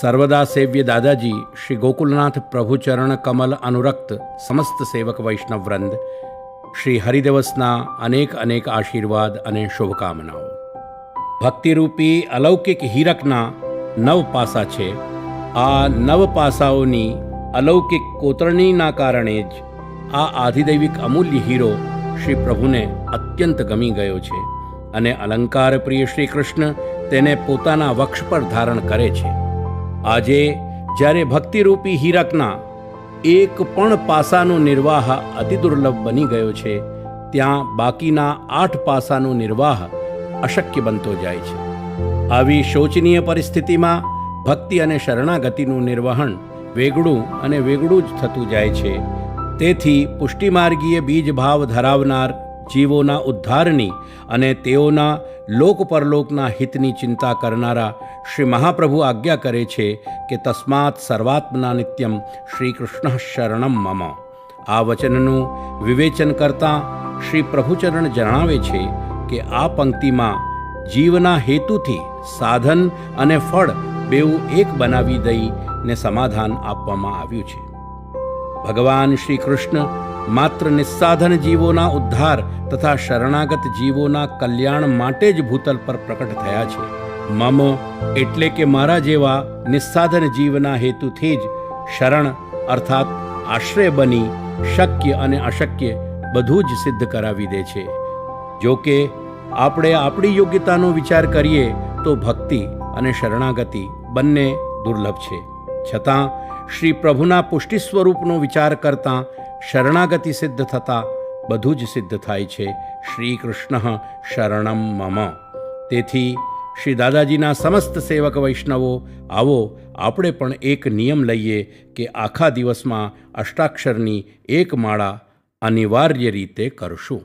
सर्वदा सेव्य दादाजी श्री गोकुलनाथ प्रभुचरण कमल अनुरक्त समस्त सेवक वैष्णव वृंद श्री हरिदिवसना अनेक अनेक आशीर्वाद અને શુભકામનાઓ. ભક્તિરૂપી અલૌકિક હીરકના 9 પાસા છે. આ 9 પાસાઓની અલૌકિક કોતરણીના કારણે જ આ આધિદૈવિક અમૂલ્ય હીરો શ્રી પ્રભુને અત્યંત ગમી ગયો છે અને અલંકાર પ્રિય શ્રી કૃષ્ણ તેને પોતાના વક્ષ પર ધારણ કરે છે. આજે જ્યારે ભક્તિરૂપી હીરકના એક પણ પાસાનો નિર્વાહ અતિ દુર્લભ બની ગયો છે, ત્યાં બાકીના 8 પાસાનો નિર્વાહ અશક્ય બનતો જાય છે. આવી શોચનીય પરિસ્થિતિમાં ભક્તિ અને શરણાગતિનું નિર્વહન વેગળું અને વેગળું જ થતું જાય છે. તેથી પુષ્ટિમાર્ગીય બીજભાવ ધરાવનાર જીવોના ઉદ્ધારની અને તેઓના લોક પરલોકના હિતની ચિંતા કરનારા શ્રી મહાપ્રભુ આજ્ઞા કરે છે કે તસ્માત સર્વાત્મના નિત્યમ શ્રી કૃષ્ણ શરણમ મમ. આ વચનનું વિવેચન કરતાં શ્રી પ્રભુચરણ જણાવે છે કે આ પંક્તિમાં જીવના હેતુથી સાધન અને ફળ બેઉ એક બનાવી દઈને સમાધાન આપવામાં આવ્યું છે. ભગવાન શ્રી કૃષ્ણ માત્ર નિસ્સાધન જીવોના ઉદ્ધાર તથા શરણાગત જીવોના કલ્યાણ માટે જ ભૂતલ પર પ્રકટ થયા છે. મમ એટલે કે મારા જેવા નિસ્સાધન જીવના હેતુથી જ શરણ અર્થાત આશ્રય બની શક્ય અને અશક્ય બધું જ સિદ્ધ કરાવી દે છે. જો કે આપણે આપણી યોગ્યતાનો વિચાર કરીએ તો ભક્તિ અને શરણાગતિ બંને દુર્લભ છે. છતાં શ્રી પ્રભુના પુષ્ટિ સ્વરૂપનો વિચાર કરતાં શરણાગતિ સિદ્ધ થતાં બધું જ સિદ્ધ થાય છે. શ્રી કૃષ્ણ શરણમ મમ. તેથી શ્રી દાદાજીના સમસ્ત સેવક વૈષ્ણવો, આવો આપણે પણ એક નિયમ લઈએ કે આખા દિવસમાં અષ્ટાક્ષરની એક માળા અનિવાર્ય રીતે કરશું.